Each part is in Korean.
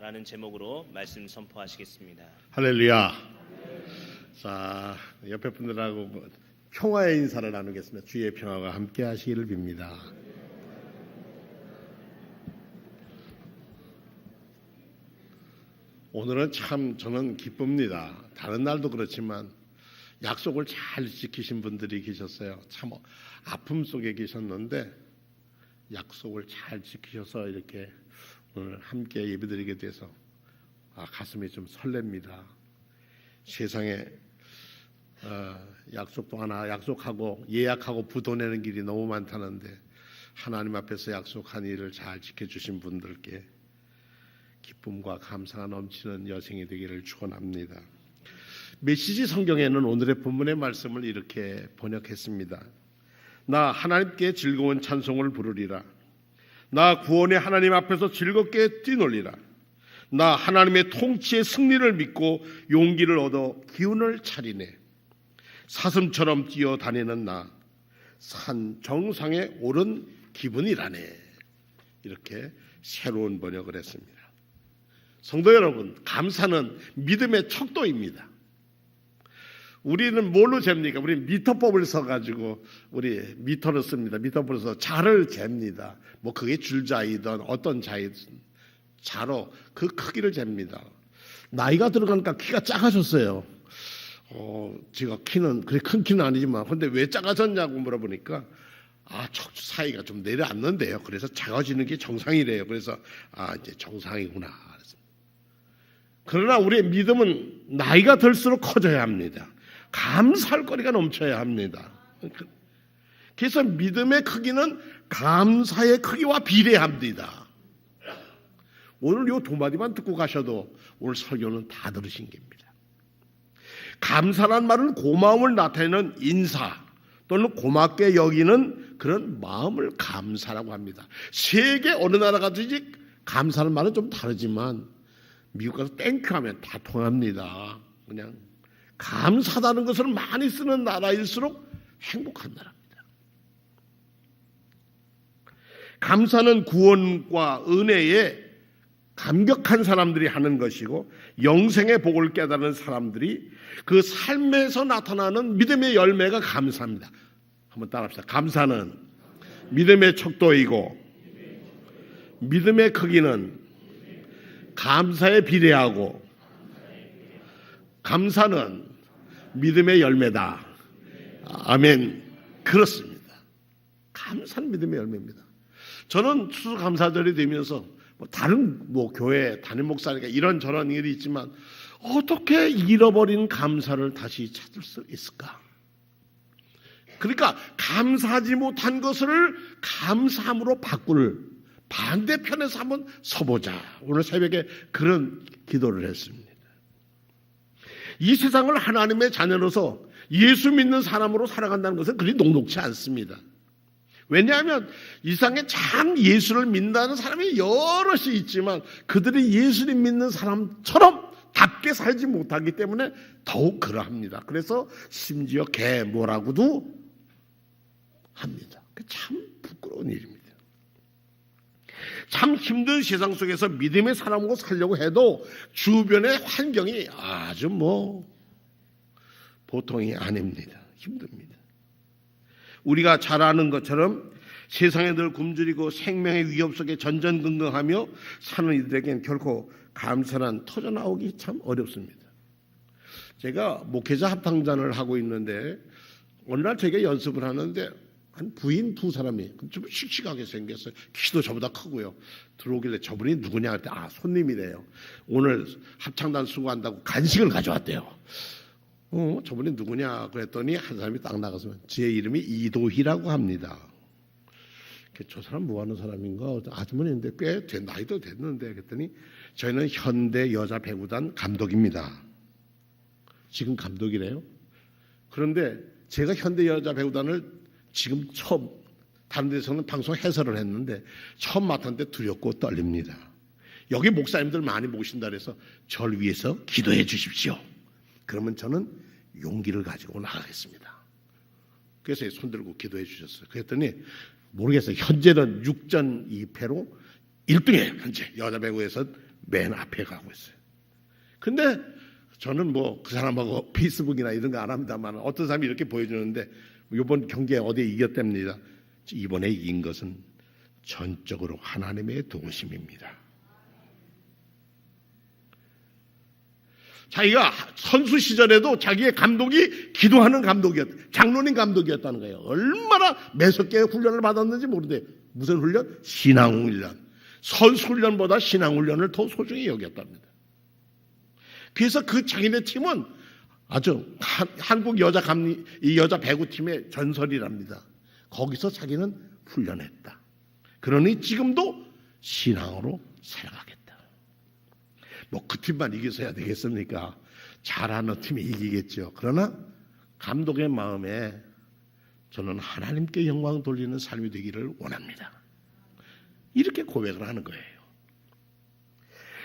라는 제목으로 말씀 선포하시겠습니다. 할렐루야. 자, 옆에 분들하고 평화의 인사를 나누겠습니다. 주의 평화가 함께 하시기를 빕니다. 오늘은 참 저는 기쁩니다. 다른 날도 그렇지만 약속을 잘 지키신 분들이 계셨어요. 참 아픔 속에 계셨는데 약속을 잘 지키셔서 이렇게 오늘 함께 예배드리게 돼서 가슴이 좀 설렙니다. 세상에 약속도 하나 약속하고 예약하고 부도내는 길이 너무 많다는데 하나님 앞에서 약속한 일을 잘 지켜주신 분들께 기쁨과 감사가 넘치는 여생이 되기를 축원합니다. 메시지 성경에는 오늘의 본문의 말씀을 이렇게 번역했습니다. 나 하나님께 즐거운 찬송을 부르리라. 나 구원의 하나님 앞에서 즐겁게 뛰놀리라. 나 하나님의 통치의 승리를 믿고 용기를 얻어 기운을 차리네. 사슴처럼 뛰어다니는 나 산 정상에 오른 기분이라네. 이렇게 새로운 번역을 했습니다. 성도 여러분, 감사는 믿음의 척도입니다. 우리는 뭘로 잽니까? 우리 미터법을 써가지고 우리 미터를 씁니다. 미터법을 써 자를 잽니다. 뭐 그게 줄자이든 어떤 자이든 자로 그 크기를 잽니다. 나이가 들어가니까 키가 작아졌어요. 제가 키는 그렇게 큰 키는 아니지만 근데 왜 작아졌냐고 물어보니까 척추 사이가 좀 내려앉는데요. 그래서 작아지는 게 정상이래요. 그래서 이제 정상이구나. 그러나 우리의 믿음은 나이가 들수록 커져야 합니다. 감사할 거리가 넘쳐야 합니다. 그래서 믿음의 크기는 감사의 크기와 비례합니다. 오늘 이 두 마디만 듣고 가셔도 오늘 설교는 다 들으신 겁니다. 감사란 말은 고마움을 나타내는 인사 또는 고맙게 여기는 그런 마음을 감사라고 합니다. 세계 어느 나라 가든지 감사는 말은 좀 다르지만 미국 가서 땡큐 하면 다 통합니다. 그냥 감사하다는 것을 많이 쓰는 나라일수록 행복한 나라입니다. 감사는 구원과 은혜에 감격한 사람들이 하는 것이고 영생의 복을 깨달은 사람들이 그 삶에서 나타나는 믿음의 열매가 감사입니다. 한번 따라합시다. 감사는 믿음의 척도이고 믿음의 크기는 감사에 비례하고 감사는 믿음의 열매다. 아멘. 그렇습니다. 감사는 믿음의 열매입니다. 저는 추수감사절이 되면서 다른 교회 담임 목사니까 이런저런 일이 있지만 어떻게 잃어버린 감사를 다시 찾을 수 있을까? 그러니까 감사하지 못한 것을 감사함으로 바꿀 반대편에서 한번 서보자. 오늘 새벽에 그런 기도를 했습니다. 이 세상을 하나님의 자녀로서 예수 믿는 사람으로 살아간다는 것은 그리 녹록지 않습니다. 왜냐하면 이 세상에 참 예수를 믿는다는 사람이 여럿이 있지만 그들이 예수를 믿는 사람처럼 답게 살지 못하기 때문에 더욱 그러합니다. 그래서 심지어 계모라고도 합니다. 참 부끄러운 일입니다. 참 힘든 세상 속에서 믿음의 사람으로 살려고 해도 주변의 환경이 아주 보통이 아닙니다. 힘듭니다. 우리가 잘 아는 것처럼 세상에 늘 굶주리고 생명의 위협 속에 전전긍긍하며 사는 이들에겐 결코 감사란 터져나오기 참 어렵습니다. 제가 목회자 합창단을 하고 있는데 어느 날 제가 연습을 하는데 한 부인 두 사람이 좀 씩씩하게 생겼어요. 키도 저보다 크고요. 들어오길래 저분이 누구냐 할 때 손님이래요. 오늘 합창단 수고한다고 간식을 가져왔대요. 저분이 누구냐 그랬더니 한 사람이 딱 나가서 제 이름이 이도희라고 합니다. 저 사람 뭐 하는 사람인가? 아주머니인데 꽤 나이도 됐는데 그랬더니 저희는 현대 여자 배구단 감독입니다. 지금 감독이래요. 그런데 제가 현대 여자 배구단을 지금 처음 다른 데서는 방송 해설을 했는데 처음 맡았는데 두렵고 떨립니다. 여기 목사님들 많이 모신다 그래서 저를 위해서 기도해 주십시오. 그러면 저는 용기를 가지고 나가겠습니다. 그래서 손 들고 기도해 주셨어요. 그랬더니 모르겠어요. 현재는 6전 2패로 1등이에요. 현재 여자 배구에서 맨 앞에 가고 있어요. 근데 저는 뭐 그 사람하고 페이스북이나 이런 거 안 합니다만 어떤 사람이 이렇게 보여주는데 이번 경기에 어디에 이겼답니다. 이번에 이긴 것은 전적으로 하나님의 도우심입니다. 자기가 선수 시절에도 자기의 감독이 기도하는 장로님 감독이었다는 거예요. 얼마나 매섭게 훈련을 받았는지 모르는데 무슨 훈련? 신앙훈련. 선수훈련보다 신앙훈련을 더 소중히 여겼답니다. 그래서 그 자기네 팀은 아주 한국 여자 배구팀의 전설이랍니다. 거기서 자기는 훈련했다. 그러니 지금도 신앙으로 살아가겠다. 뭐 그 팀만 이겨서야 되겠습니까? 잘하는 팀이 이기겠죠. 그러나 감독의 마음에 저는 하나님께 영광 돌리는 삶이 되기를 원합니다. 이렇게 고백을 하는 거예요.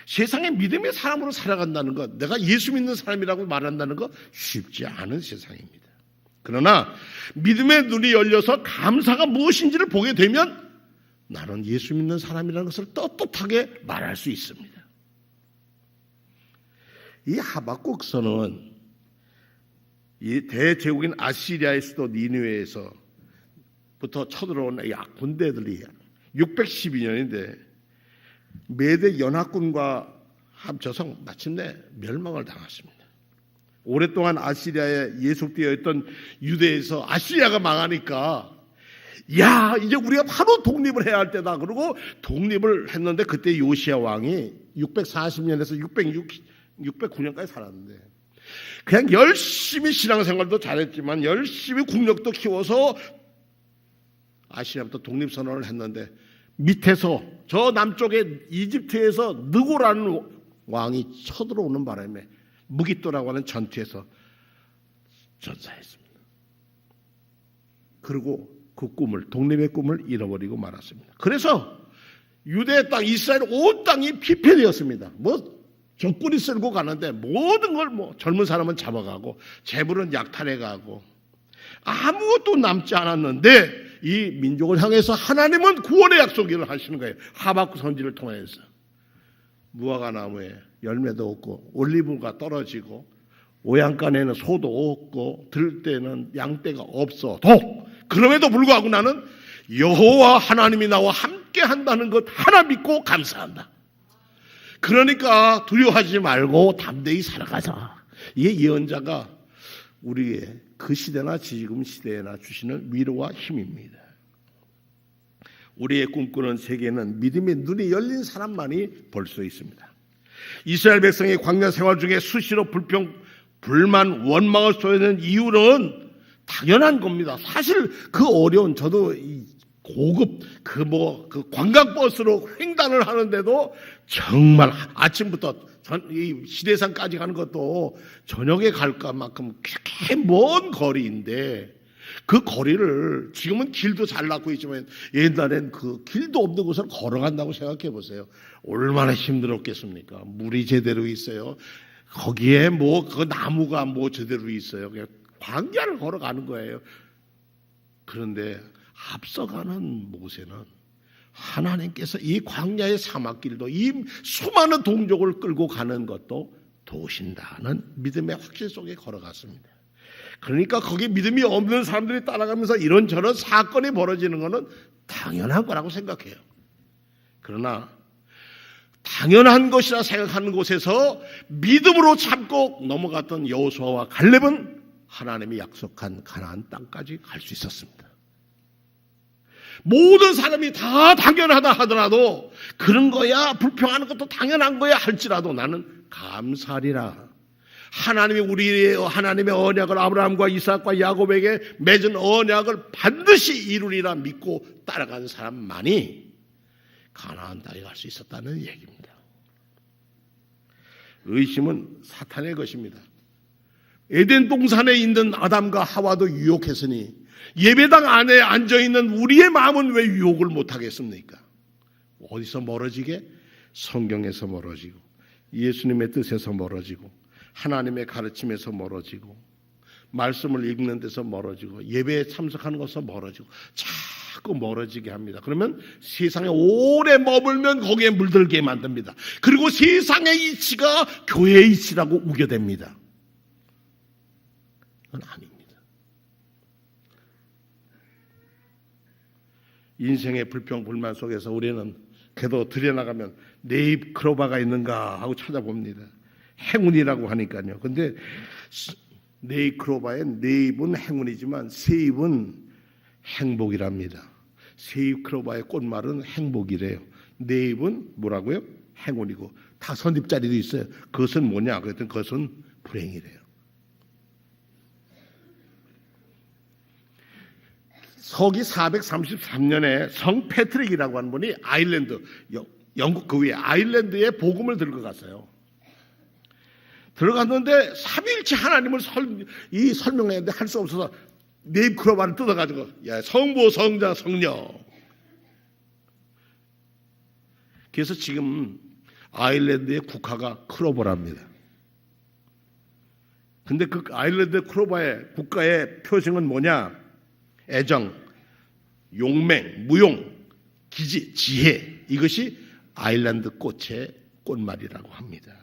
세상에 믿음의 사람으로 살아간다는 것, 내가 예수 믿는 사람이라고 말한다는 것 쉽지 않은 세상입니다. 그러나 믿음의 눈이 열려서 감사가 무엇인지를 보게 되면 나는 예수 믿는 사람이라는 것을 떳떳하게 말할 수 있습니다. 이 하박국서는 이 대제국인 아시리아의 수도 니느웨에서부터 쳐들어온 군대들이 612년인데 메대 연합군과 합쳐서 마침내 멸망을 당했습니다. 오랫동안 아시리아에 예속되어 있던 유대에서 아시리아가 망하니까 야 이제 우리가 바로 독립을 해야 할 때다. 그러고 독립을 했는데 그때 요시야 왕이 640년에서 609년까지 살았는데 그냥 열심히 신앙생활도 잘했지만 열심히 국력도 키워서 아시리아부터 독립선언을 했는데 밑에서 저 남쪽에 이집트에서 느고라는 왕이 쳐들어오는 바람에 무기또라고 하는 전투에서 전사했습니다. 그리고 그 독립의 꿈을 잃어버리고 말았습니다. 그래서 유대 땅, 이스라엘 온 땅이 피폐되었습니다. 적군이 쓸고 가는데 모든 걸 젊은 사람은 잡아가고 재물은 약탈해가고 아무것도 남지 않았는데 이 민족을 향해서 하나님은 구원의 약속을 하시는 거예요. 하박국 선지를 통해서. 무화과 나무에 열매도 없고 올리브가 떨어지고 오양간에는 소도 없고 들때는 양떼가 없어도 그럼에도 불구하고 나는 여호와 하나님이 나와 함께 한다는 것 하나 믿고 감사한다. 그러니까 두려워하지 말고 담대히 살아가자. 이게 예언자가 우리의 그 시대나 지금 시대에나 주시는 위로와 힘입니다. 우리의 꿈꾸는 세계는 믿음의 눈이 열린 사람만이 볼 수 있습니다. 이스라엘 백성의 광야 생활 중에 수시로 불만, 원망을 쏘는 이유는 당연한 겁니다. 사실 그 어려운 저도 고급 그 관광버스로 횡단을 하는데도 정말 아침부터 이 시대산까지 가는 것도 저녁에 갈까 만큼 꽤 먼 거리인데 그 거리를 지금은 길도 잘 놨고 있지만 옛날엔 그 길도 없는 곳을 걸어간다고 생각해 보세요. 얼마나 힘들었겠습니까? 물이 제대로 있어요. 거기에 그 나무가 제대로 있어요. 그냥 광야를 걸어가는 거예요. 그런데 앞서가는 모세는 하나님께서 이 광야의 사막길도 이 수많은 동족을 끌고 가는 것도 도우신다는 믿음의 확신 속에 걸어갔습니다. 그러니까 거기 믿음이 없는 사람들이 따라가면서 이런저런 사건이 벌어지는 것은 당연한 거라고 생각해요. 그러나 당연한 것이라 생각하는 곳에서 믿음으로 참고 넘어갔던 여호수아와 갈렙은 하나님이 약속한 가나안 땅까지 갈 수 있었습니다. 모든 사람이 다 당연하다 하더라도 그런 거야 불평하는 것도 당연한 거야 할지라도 나는 감사하리라. 하나님이 하나님의 언약을 아브라함과 이삭과 야곱에게 맺은 언약을 반드시 이루리라 믿고 따라간 사람만이 가나안 땅에 갈 수 있었다는 얘기입니다. 의심은 사탄의 것입니다. 에덴 동산에 있는 아담과 하와도 유혹했으니 예배당 안에 앉아있는 우리의 마음은 왜 유혹을 못하겠습니까? 어디서 멀어지게? 성경에서 멀어지고 예수님의 뜻에서 멀어지고 하나님의 가르침에서 멀어지고 말씀을 읽는 데서 멀어지고 예배에 참석하는 것에서 멀어지고 자꾸 멀어지게 합니다. 그러면 세상에 오래 머물면 거기에 물들게 만듭니다. 그리고 세상의 이치가 교회의 이치라고 우겨댑니다. 그건 아닙니다. 인생의 불평불만 속에서 우리는 그래도 들여나가면 네잎 크로바가 있는가 하고 찾아봅니다. 행운이라고 하니까요. 근데 네잎 크로바의 네잎은 행운이지만 세잎은 행복이랍니다. 세잎 크로바의 꽃말은 행복이래요. 네잎은 뭐라고요? 행운이고 다섯잎짜리도 있어요. 그것은 뭐냐? 그랬더니 그것은 불행이래요. 서기 433년에 성 패트릭이라고 하는 분이 아일랜드, 영국 그 위에 아일랜드에 복음을 들고 갔어요. 들어갔는데 삼위일체 하나님을 설명했는데 할 수 없어서 네잎 크로바를 뜯어가지고 야, 성부, 성자, 성령. 그래서 지금 아일랜드의 국화가 크로버랍니다. 근데 그 아일랜드 크로바의 국가의 표징은 뭐냐? 애정, 용맹, 무용, 기지, 지혜. 이것이 아일랜드 꽃의 꽃말이라고 합니다.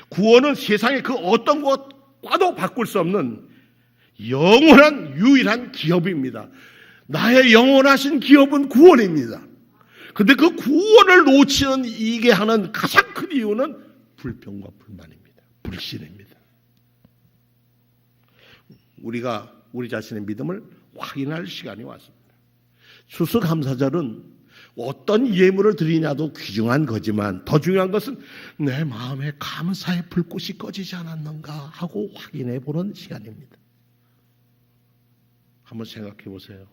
구원은 세상의 그 어떤 것과도 바꿀 수 없는 영원한 유일한 기업입니다. 나의 영원하신 기업은 구원입니다. 그런데 그 구원을 놓치는 이게 하는 가장 큰 이유는 불평과 불만입니다. 불신입니다. 우리가 우리 자신의 믿음을 확인할 시간이 왔습니다. 추수감사절은 어떤 예물을 드리냐도 귀중한 거지만 더 중요한 것은 내 마음에 감사의 불꽃이 꺼지지 않았는가 하고 확인해 보는 시간입니다. 한번 생각해 보세요.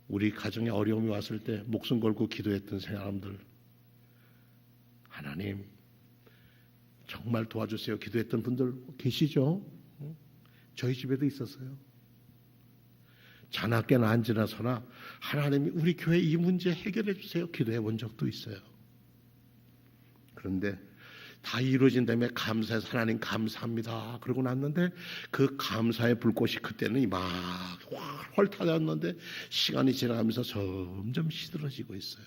우리 가정에 어려움이 왔을 때 목숨 걸고 기도했던 사람들, 하나님 정말 도와주세요 기도했던 분들 계시죠? 저희 집에도 있었어요. 자나깨나 안 지나서나 하나님이 우리 교회 이 문제 해결해 주세요 기도해 본 적도 있어요. 그런데 다 이루어진 다음에 감사해서 하나님 감사합니다 그러고 났는데 그 감사의 불꽃이 그때는 막 활활 타졌는데 시간이 지나가면서 점점 시들어지고 있어요.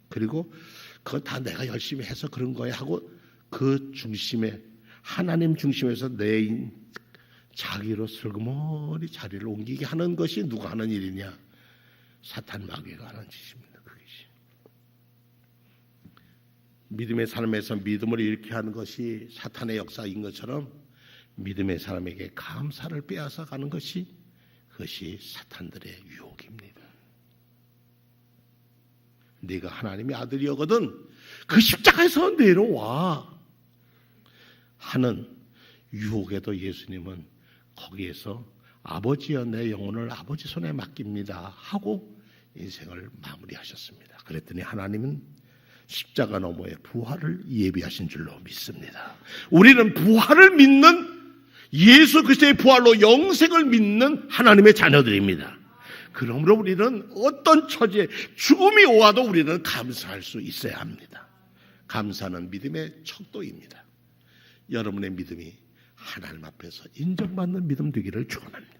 그리고 그건 다 내가 열심히 해서 그런 거야 하고 그 중심에 하나님 중심에서 내 자기로 슬그머니 자리를 옮기게 하는 것이 누가 하는 일이냐? 사탄 마귀가 하는 짓입니다. 그것이. 믿음의 삶에서 믿음을 잃게 하는 것이 사탄의 역사인 것처럼 믿음의 사람에게 감사를 빼앗아 가는 것이 그것이 사탄들의 유혹입니다. 네가 하나님의 아들이거든 그 십자가에서 내려와 하는 유혹에도 예수님은 거기에서 아버지여 내 영혼을 아버지 손에 맡깁니다 하고 인생을 마무리하셨습니다. 그랬더니 하나님은 십자가 너머의 부활을 예비하신 줄로 믿습니다. 우리는 부활을 믿는 예수 그리스도의 부활로 영생을 믿는 하나님의 자녀들입니다. 그러므로 우리는 어떤 처지에 죽음이 오와도 우리는 감사할 수 있어야 합니다. 감사는 믿음의 척도입니다. 여러분의 믿음이 하나님 앞에서 인정받는 믿음 되기를 축원합니다.